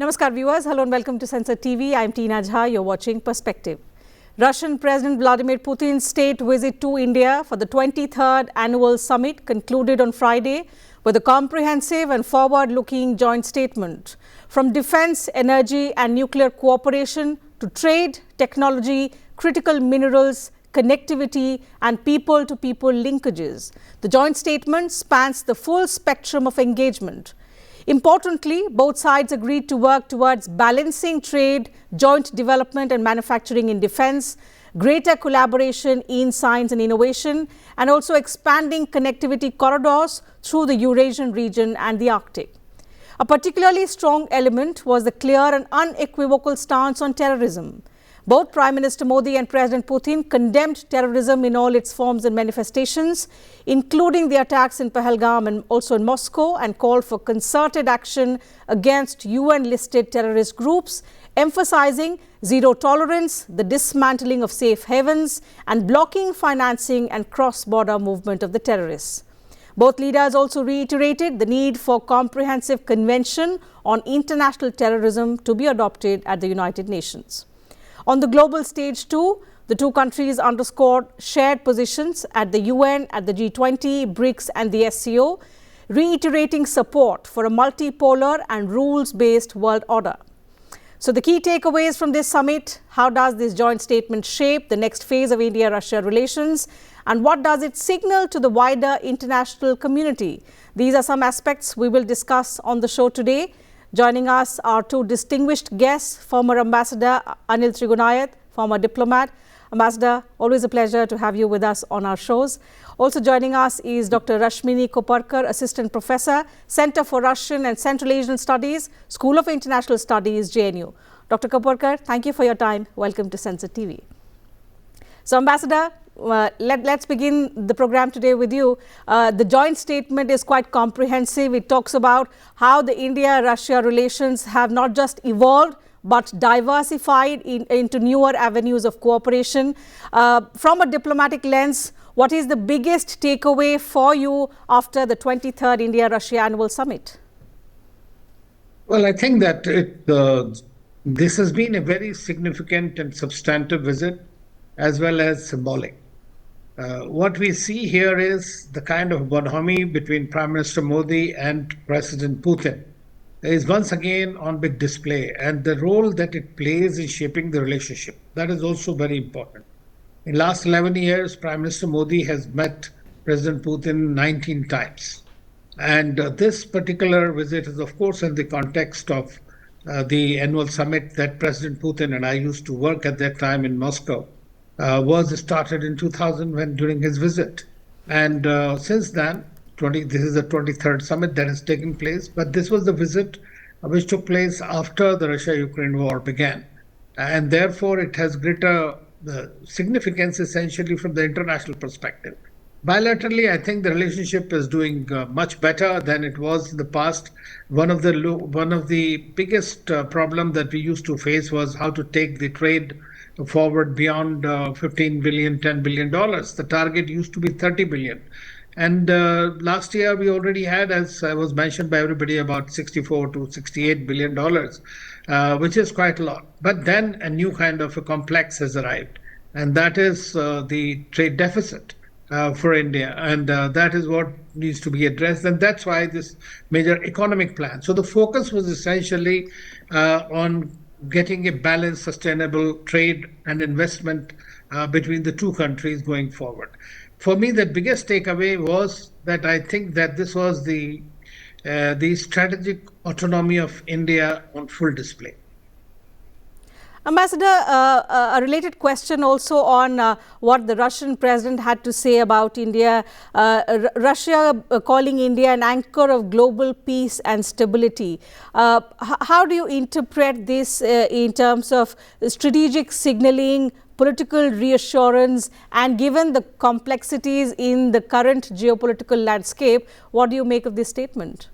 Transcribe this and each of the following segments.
Namaskar viewers, hello and welcome to Sansad TV. I'm Tina Jha, you're watching Perspective. Russian President Vladimir Putin's state visit to India for the 23rd annual summit concluded on Friday with a comprehensive and forward-looking joint statement. From defense, energy and nuclear cooperation to trade, technology, critical minerals, connectivity and people-to-people linkages, the joint statement spans the full spectrum of engagement. Importantly, both sides agreed to work towards balancing trade, joint development and manufacturing in defense, greater collaboration in science and innovation, and also expanding connectivity corridors through the Eurasian region and the Arctic. A particularly strong element was the clear and unequivocal stance on terrorism. Both Prime Minister Modi and President Putin condemned terrorism in all its forms and manifestations, including the attacks in Pahalgam and also in Moscow, and called for concerted action against UN-listed terrorist groups, emphasizing zero tolerance, the dismantling of safe havens, and blocking financing and cross-border movement of the terrorists. Both leaders also reiterated the need for comprehensive convention on international terrorism to be adopted at the United Nations. On the global stage too, the two countries underscored shared positions at the UN, at the G20, BRICS and the SCO, reiterating support for a multipolar and rules-based world order. So the key takeaways from this summit: how does this joint statement shape the next phase of India-Russia relations, and what does it signal to the wider international community? These are some aspects we will discuss on the show today. Joining us are two distinguished guests, former Ambassador Anil Trigunayat, former diplomat. Ambassador, always a pleasure to have you with us on our shows. Also joining us is Dr. Rashmini Koparkar, Assistant Professor, Center for Russian and Central Asian Studies, School of International Studies, JNU. Dr. Koparkar, thank you for your time. Welcome to Sansad TV. So, Ambassador, let's begin the program today with you. The joint statement is quite comprehensive. It talks about how the India-Russia relations have not just evolved but diversified into newer avenues of cooperation. From a diplomatic lens, what is the biggest takeaway for you after the 23rd India-Russia annual summit? Well, I think that this has been a very significant and substantive visit, as well as symbolic. What we see here is the kind of bonhomie between Prime Minister Modi and President Putin is once again on big display, and the role that it plays in shaping the relationship. That is also very important. In the last 11 years, Prime Minister Modi has met President Putin 19 times. And this particular visit is, of course, in the context of the annual summit that President Putin and I used to work at that time in Moscow. Was started in 2000 during his visit. And since then, this is the 23rd summit that has taken place, but this was the visit which took place after the Russia-Ukraine war began. And therefore, it has greater significance essentially from the international perspective. Bilaterally, I think the relationship is doing much better than it was in the past. One of the biggest problem that we used to face was how to take the trade forward beyond 15 billion, $10 billion. The target used to be 30 billion. And last year we already had, as was mentioned by everybody, about 64 to 68 billion dollars, which is quite a lot. But then a new kind of a complex has arrived, and that is the trade deficit for India. And that is what needs to be addressed. And that's why this major economic plan. So the focus was essentially on getting a balanced, sustainable trade and investment between the two countries going forward. For me, the biggest takeaway was that I think that this was the strategic autonomy of India on full display. Ambassador, a related question also on what the Russian president had to say about India. Russia calling India an anchor of global peace and stability. How do you interpret this in terms of strategic signaling, political reassurance, and given the complexities in the current geopolitical landscape, what do you make of this statement?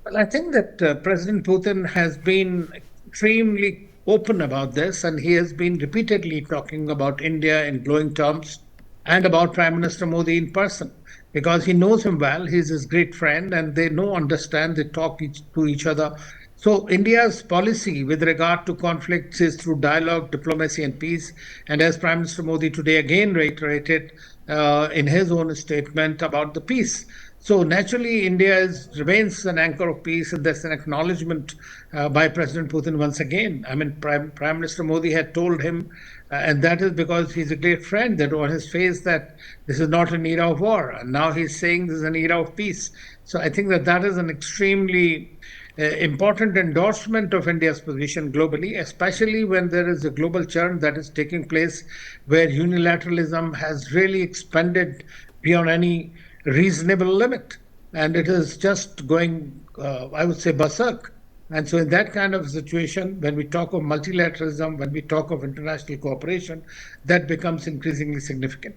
Well, I think that President Putin has been extremely open about this, and he has been repeatedly talking about India in glowing terms and about Prime Minister Modi in person, because he knows him well. He's his great friend, and they understand, they talk to each other So India's policy with regard to conflicts is through dialogue, diplomacy, and peace. And as Prime Minister Modi today again reiterated in his own statement about the peace. So naturally, remains an anchor of peace, and that's an acknowledgement by President Putin once again. I mean, Prime Minister Modi had told him, and that is because he's a great friend, that on his face that this is not an era of war, and now he's saying this is an era of peace. So I think that is an extremely important endorsement of India's position globally, especially when there is a global churn that is taking place where unilateralism has really expanded beyond any reasonable limit. And it is just going, I would say, berserk. And so, in that kind of situation, when we talk of multilateralism, when we talk of international cooperation, that becomes increasingly significant.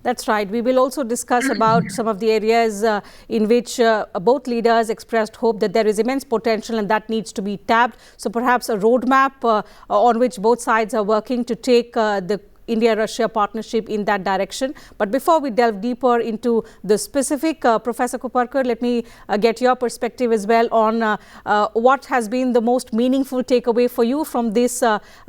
That's right. We will also discuss about some of the areas in which both leaders expressed hope that there is immense potential and that needs to be tapped. So perhaps a roadmap on which both sides are working to take the India-Russia partnership in that direction. But before we delve deeper into the specific, Professor Kuparkar, let me get your perspective as well on what has been the most meaningful takeaway for you from this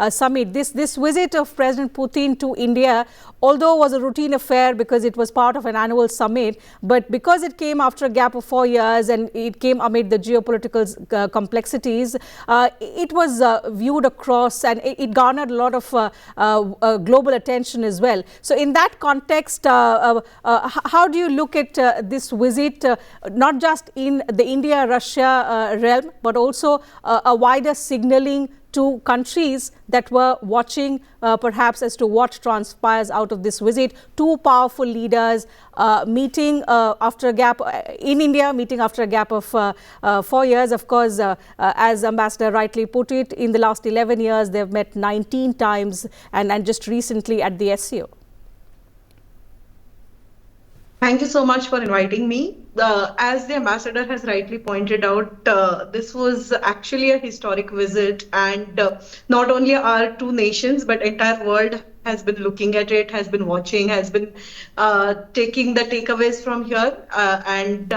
summit. This visit of President Putin to India, although was a routine affair because it was part of an annual summit, but because it came after a gap of 4 years and it came amid the geopolitical complexities, it was viewed across and it garnered a lot of global attention as well. So in that context, how do you look at this visit, not just in the India-Russia realm, but also a wider signaling to countries that were watching perhaps as to what transpires out of this visit? Two powerful leaders meeting after a gap in India, meeting after a gap of 4 years. Of course, as Ambassador rightly put it, in the last 11 years, they've met 19 times and just recently at the SCO. Thank you so much for inviting me. As the ambassador has rightly pointed out, this was actually a historic visit, and not only our two nations, but entire world has been looking at it, has been watching, has been taking the takeaways from here and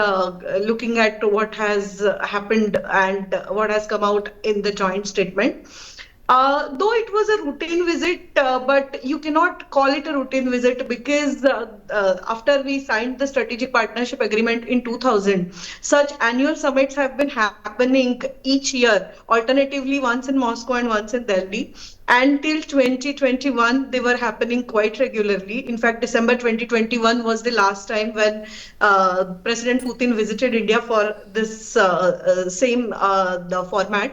looking at what has happened and what has come out in the joint statement. Though it was a routine visit, but you cannot call it a routine visit because after we signed the strategic partnership agreement in 2000, such annual summits have been happening each year, alternatively once in Moscow and once in Delhi. Until 2021, they were happening quite regularly. In fact, December 2021 was the last time when President Putin visited India for this same the format.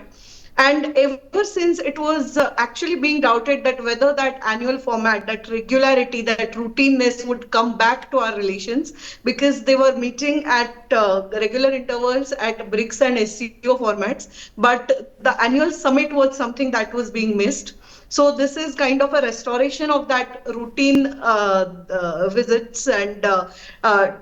And ever since, it was actually being doubted that whether that annual format, that regularity, that routineness would come back to our relations, because they were meeting at regular intervals at BRICS and SCO formats. But the annual summit was something that was being missed. So this is kind of a restoration of that routine visits and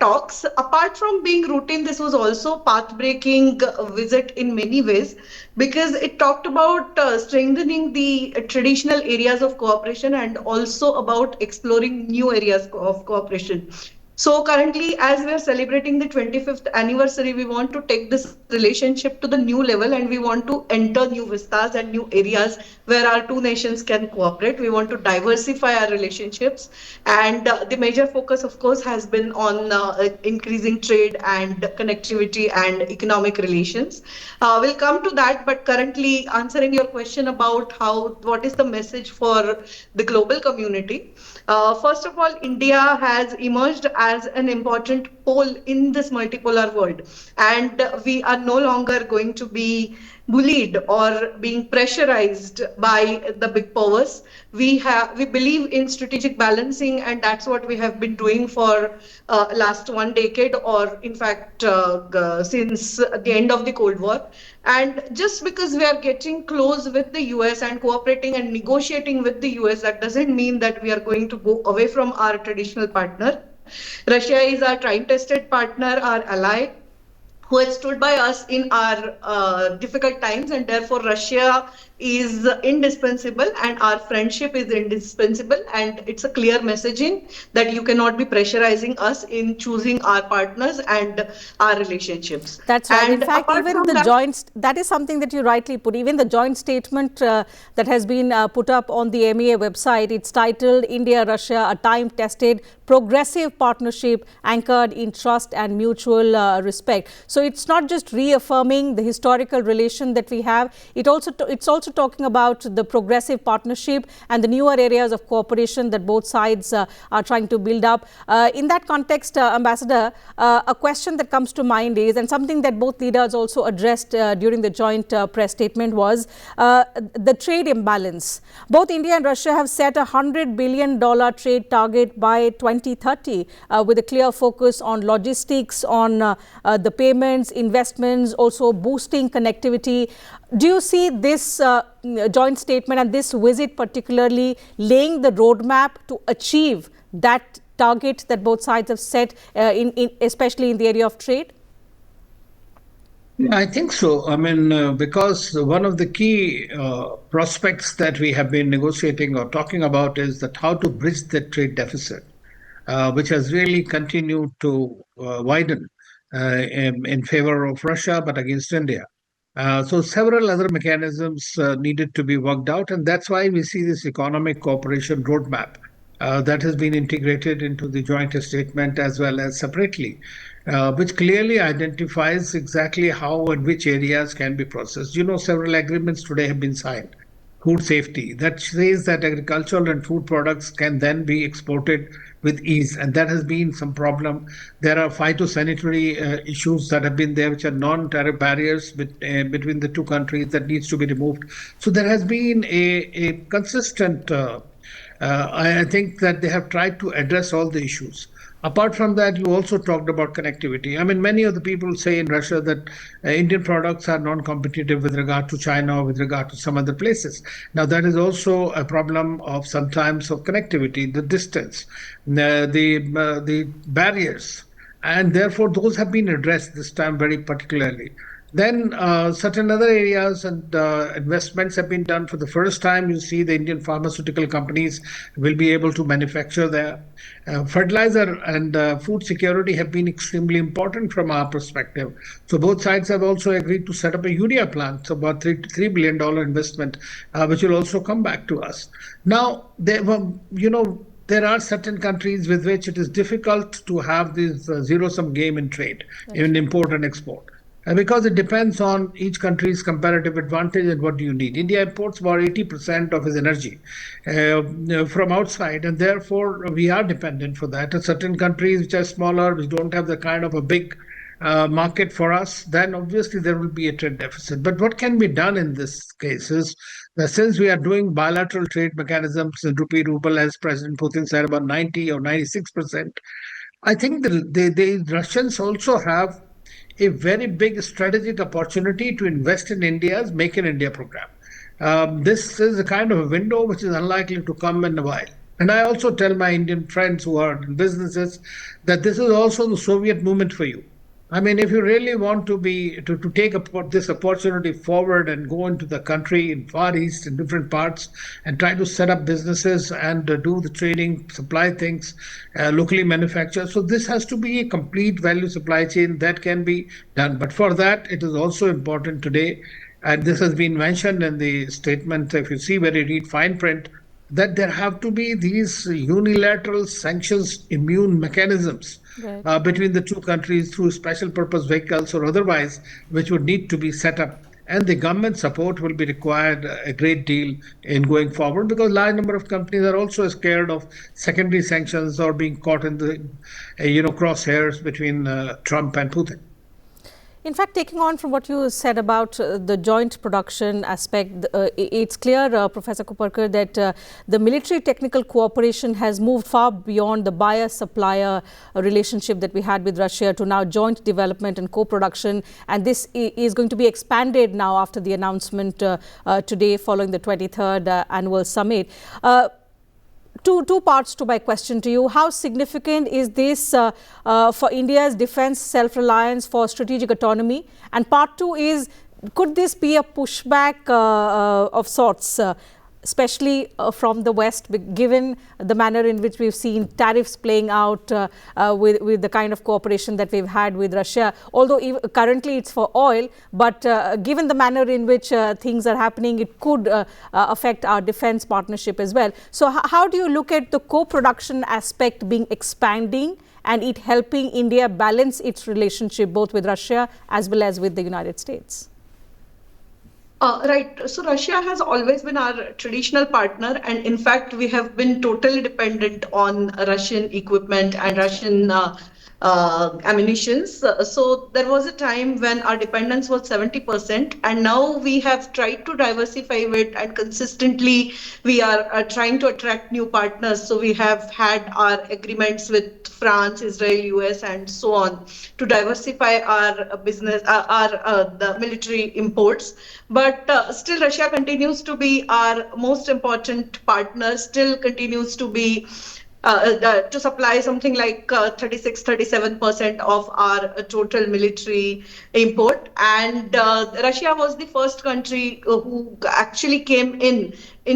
talks. Apart from being routine, this was also path-breaking visit in many ways, because it talked about strengthening the traditional areas of cooperation and also about exploring new areas of cooperation. So currently, as we are celebrating the 25th anniversary, we want to take this relationship to the new level, and we want to enter new vistas and new areas where our two nations can cooperate. We want to diversify our relationships, and the major focus, of course, has been on increasing trade and connectivity and economic relations. We'll come to that, but currently answering your question about what is the message for the global community. First of all, India has emerged as an important pole in this multipolar world, and we are no longer going to be bullied or being pressurized by the big powers. We believe in strategic balancing, and that's what we have been doing for last 1 decade, or in fact since the end of the Cold War. And just because we are getting close with the US and cooperating and negotiating with the US, that doesn't mean that we are going to go away from our traditional partner. Russia is our time-tested partner, our ally, who has stood by us in our difficult times, and therefore Russia is indispensable, and our friendship is indispensable, and it's a clear messaging that you cannot be pressurizing us in choosing our partners and our relationships. That's right. And In fact, apart even from the that, joint, that is something that you rightly put, even the joint statement that has been put up on the MEA website, it's titled India-Russia, a time-tested progressive partnership anchored in trust and mutual respect. So it's not just reaffirming the historical relation that we have, it's also talking about the progressive partnership and the newer areas of cooperation that both sides are trying to build up. In that context, Ambassador, a question that comes to mind is, and something that both leaders also addressed during the joint press statement, was the trade imbalance. Both India and Russia have set a $100 billion trade target by 2030 with a clear focus on logistics, on the payments, investments, also boosting connectivity. Do you see this joint statement and this visit particularly laying the roadmap to achieve that target that both sides have set, especially in the area of trade? I think so. I mean, because one of the key prospects that we have been negotiating or talking about is that how to bridge the trade deficit, which has really continued to widen in favor of Russia, but against India. So several other mechanisms needed to be worked out, and that's why we see this economic cooperation roadmap that has been integrated into the joint statement as well as separately, which clearly identifies exactly how and which areas can be processed. You know, several agreements today have been signed. Food safety, that says that agricultural and food products can then be exported with ease, and that has been some problem. There are phytosanitary issues that have been there, which are non-tariff barriers between the two countries that needs to be removed. So there has been a consistent I think that they have tried to address all the issues. Apart from that, you also talked about connectivity. I mean, many of the people say in Russia that Indian products are non-competitive with regard to China or with regard to some other places. Now, that is also a problem of sometimes of connectivity, the distance, the barriers, and therefore those have been addressed this time very particularly. Then certain other areas and investments have been done. For the first time, you see the Indian pharmaceutical companies will be able to manufacture there. Fertilizer and food security have been extremely important from our perspective. So both sides have also agreed to set up a urea plant, so about $3 billion investment, which will also come back to us. Now, there are certain countries with which it is difficult to have this zero-sum game in trade, in import and export. Because it depends on each country's comparative advantage and what do you need. India imports about 80% of its energy from outside, and therefore we are dependent for that. And certain countries which are smaller, which don't have the kind of a big market for us, then obviously there will be a trade deficit. But what can be done in this case is that since we are doing bilateral trade mechanisms in rupee ruble, as President Putin said, about 90 or 96%, I think the Russians also have a very big strategic opportunity to invest in India's Make in India program. This is a kind of a window which is unlikely to come in a while. And I also tell my Indian friends who are in businesses that this is also the Soviet movement for you. I mean, if you really want to take this opportunity forward and go into the country in Far East, in different parts, and try to set up businesses and do the trading, supply things, locally manufactured. So this has to be a complete value supply chain that can be done. But for that, it is also important today, and this has been mentioned in the statement, if you see where you read fine print, that there have to be these unilateral sanctions immune mechanisms between the two countries through special purpose vehicles or otherwise, which would need to be set up. And the government support will be required a great deal in going forward, because a large number of companies are also scared of secondary sanctions or being caught in the crosshairs between Trump and Putin. In fact, taking on from what you said about the joint production aspect, it's clear, Professor Koparkar, that the military technical cooperation has moved far beyond the buyer-supplier relationship that we had with Russia to now joint development and co-production. And this is going to be expanded now after the announcement today following the 23rd annual summit. Two parts to my question to you. How significant is this for India's defense self-reliance, for strategic autonomy? And part two is, Could this be a pushback of sorts, especially from the West, given the manner in which we've seen tariffs playing out with the kind of cooperation that we've had with Russia, although currently it's for oil, but given the manner in which things are happening, it could affect our defense partnership as well. So how do you look at the co-production aspect being expanding and it helping India balance its relationship both with Russia as well as with the United States? Right. So Russia has always been our traditional partner, and in fact, we have been totally dependent on Russian equipment and Russian ammunitions. So there was a time when our dependence was 70%, and now we have tried to diversify it, and consistently we are trying to attract new partners. So we have had our agreements with France, Israel, US, and so on to diversify our business, the military imports. But still, Russia continues to be our most important partner, still continues to be to supply something like 36-37% of our total military import. And Russia was the first country who actually came in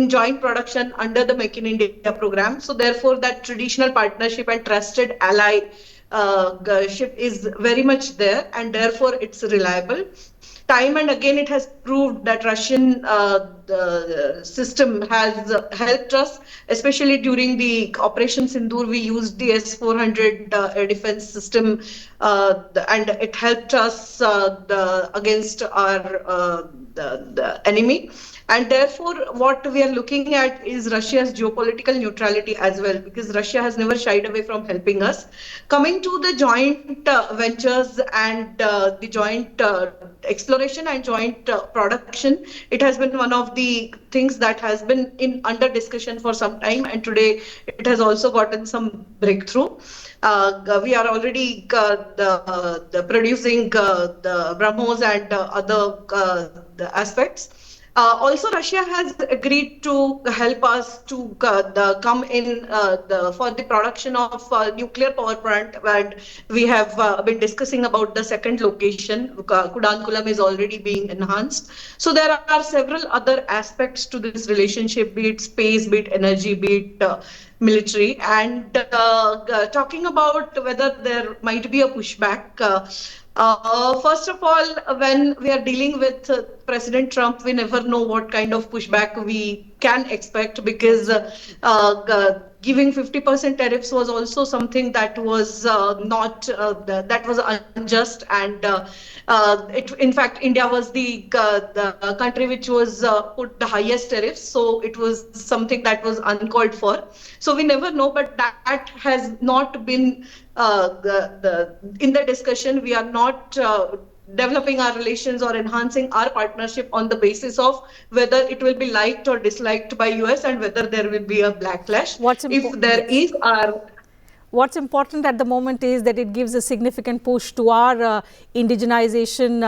joint production under the Make in India program. So therefore, that traditional partnership and trusted ally ship is very much there, and therefore it's reliable. Time and again, it has proved that Russian system has helped us, especially during the Operation Sindoor. We used the S-400 air defense system, and it helped us against our the enemy. And therefore, what we are looking at is Russia's geopolitical neutrality as well, because Russia has never shied away from helping us. Coming to the joint ventures and the joint exploration and joint production, it has been one of the things that has been under discussion for some time, and today it has also gotten some breakthrough. We are already producing the BrahMos and other the aspects. Also, Russia has agreed to help us to come in for the production of nuclear power plant, and we have been discussing about the second location. Kudankulam is already being enhanced. So there are several other aspects to this relationship, be it space, be it energy, be it military. And talking about whether there might be a pushback, first of all, when we are dealing with President Trump, we never know what kind of pushback we can expect, because giving 50% tariffs was also something that was not that was unjust, and in fact, India was the country which was put the highest tariffs, so it was something that was uncalled for. So we never know, but that has not been in the discussion. We are not developing our relations or enhancing our partnership on the basis of whether it will be liked or disliked by US and whether there will be a backlash. If there is, what's important at the moment is that it gives a significant push to our indigenization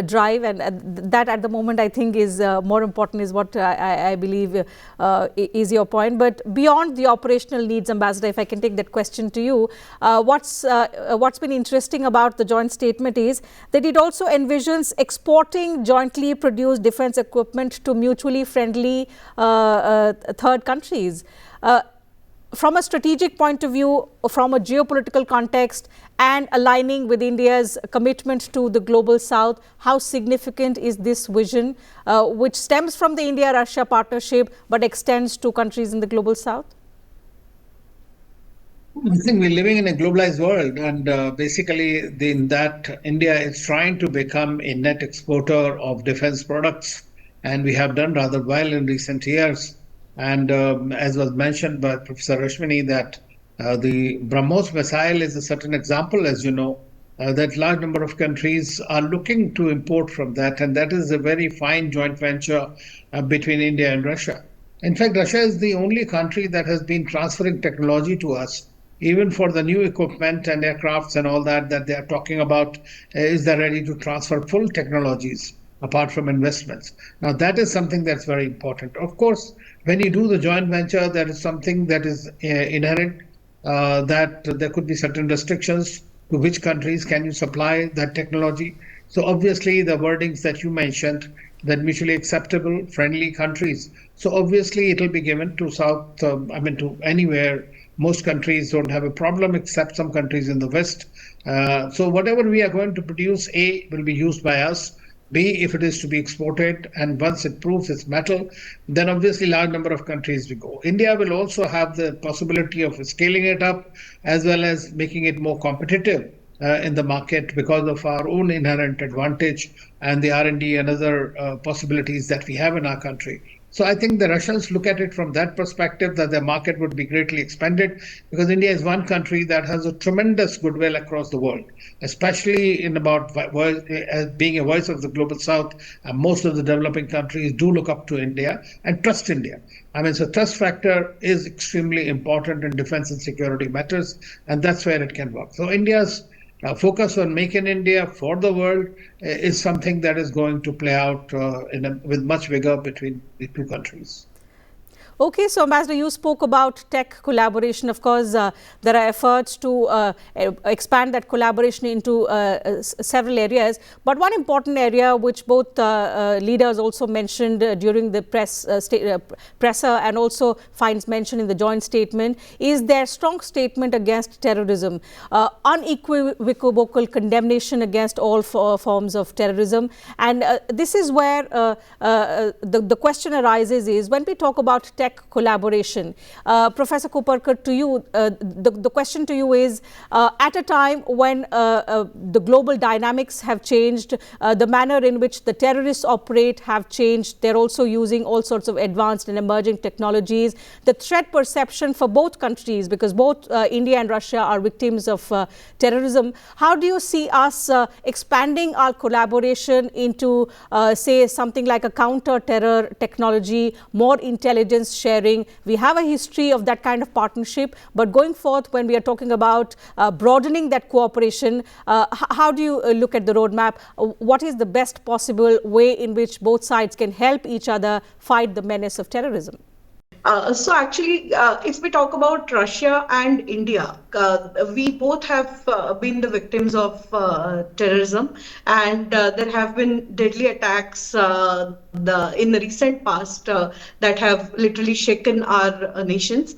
drive, and that at the moment I think is more important, is what I believe is your point. But beyond the operational needs, Ambassador, if I can take that question to you, what's been interesting about the joint statement is that it also envisions exporting jointly produced defense equipment to mutually friendly third countries. From a strategic point of view, from a geopolitical context, and aligning with India's commitment to the global south, how significant is this vision, which stems from the India-Russia partnership but extends to countries in the global south? I think we're living in a globalized world, and basically in that India is trying to become a net exporter of defense products, and we have done rather well in recent years. And as was mentioned by Professor Rashmini, that the BrahMos missile is a certain example, as you know, that large number of countries are looking to import from that, and that is a very fine joint venture between India and Russia. In fact, Russia is the only country that has been transferring technology to us, even for the new equipment and aircrafts and all that they are talking about. Is they ready to transfer full technologies apart from investments? Now, that is something that's very important. Of course, when you do the joint venture, there is something that is inherent, that there could be certain restrictions to which countries can you supply that technology. So obviously the wordings that you mentioned, that mutually acceptable, friendly countries. So obviously it will be given to to anywhere. Most countries don't have a problem except some countries in the West. So whatever we are going to produce, A, will be used by us. B, if it is to be exported, and once it proves its metal, then obviously large number of countries will go. India will also have the possibility of scaling it up as well as making it more competitive in the market because of our own inherent advantage and the R&D and other possibilities that we have in our country. So I think the Russians look at it from that perspective, that their market would be greatly expanded, because India is one country that has a tremendous goodwill across the world, especially in about as being a voice of the global south. And most of the developing countries do look up to India and trust India. So trust factor is extremely important in defense and security matters, and that's where it can work. So India's focus on Make in India for the world is something that is going to play out with much vigor between the two countries. Okay, so Ambassador, you spoke about tech collaboration. Of course, there are efforts to expand that collaboration into several areas. But one important area which both leaders also mentioned during the presser and also finds mention in the joint statement is their strong statement against terrorism, unequivocal condemnation against all forms of terrorism. And this is where the question arises is when we talk about tech collaboration. Professor Koparkar, to you, the question to you is, at a time when the global dynamics have changed, the manner in which the terrorists operate have changed, they're also using all sorts of advanced and emerging technologies, the threat perception for both countries, because both India and Russia are victims of terrorism, how do you see us expanding our collaboration into, say, something like a counter-terror technology, more intelligence sharing? We have a history of that kind of partnership, but going forth, when we are talking about broadening that cooperation, how do you look at the roadmap? What is the best possible way in which both sides can help each other fight the menace of terrorism? So actually, if we talk about Russia and India, we both have been the victims of terrorism, and there have been deadly attacks in the recent past that have literally shaken our nations.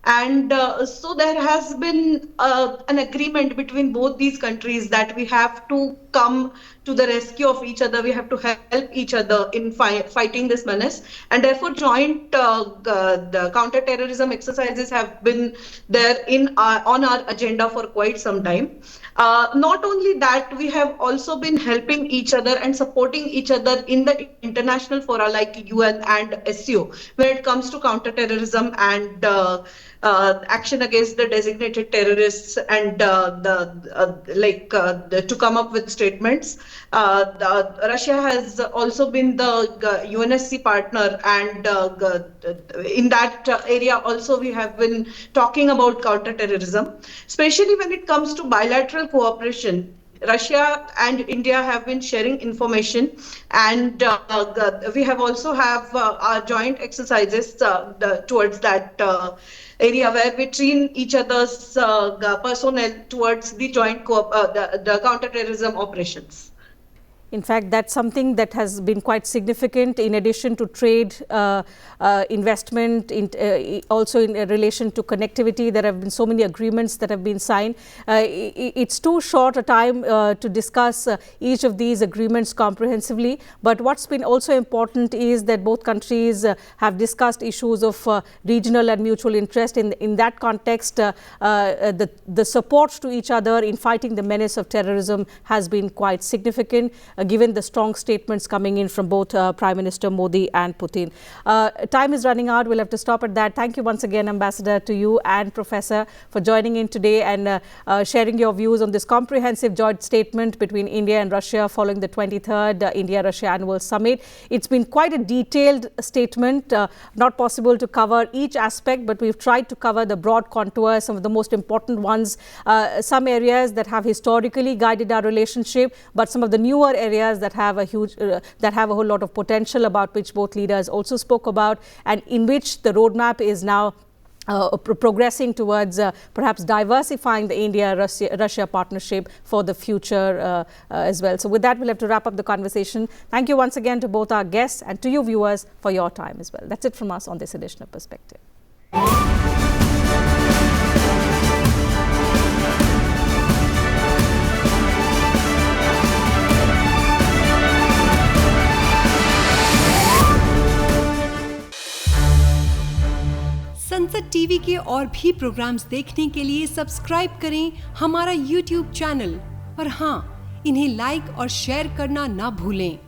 And so there has been an agreement between both these countries that we have to come to the rescue of each other. We have to help each other in fighting this menace. And therefore, joint the counter-terrorism exercises have been there on our agenda for quite some time. Not only that, we have also been helping each other and supporting each other in the international fora like UN and SCO when it comes to counter-terrorism and action against the designated terrorists and to come up with statements. Russia has also been the UNSC partner, and in that area also we have been talking about counter-terrorism, especially when it comes to bilateral cooperation. Russia and India have been sharing information, and we have also have our joint exercises towards that area where we train each other's personnel towards the joint the counter-terrorism operations. In fact, that's something that has been quite significant in addition to trade, investment, also in relation to connectivity. There have been so many agreements that have been signed. It's too short a time to discuss each of these agreements comprehensively. But what's been also important is that both countries have discussed issues of regional and mutual interest. In that context, the support to each other in fighting the menace of terrorism has been quite significant, given the strong statements coming in from both Prime Minister Modi and Putin. Time is running out. We'll have to stop at that. Thank you once again, Ambassador, to you and Professor for joining in today and sharing your views on this comprehensive joint statement between India and Russia following the 23rd India-Russia Annual Summit. It's been quite a detailed statement, not possible to cover each aspect, but we've tried to cover the broad contours, some of the most important ones, some areas that have historically guided our relationship, but some of the newer areas that have a whole lot of potential, about which both leaders also spoke about, and in which the roadmap is now progressing towards perhaps diversifying the India-Russia partnership for the future as well. So with that, we'll have to wrap up the conversation. Thank you once again to both our guests and to you viewers for your time as well. That's it from us on this edition of Perspective. संसद TV के और भी programmes देखने के लिए subscribe करें हमारा YouTube channel और हाँ, इन्हें लाइक और शेयर करना ना भूलें।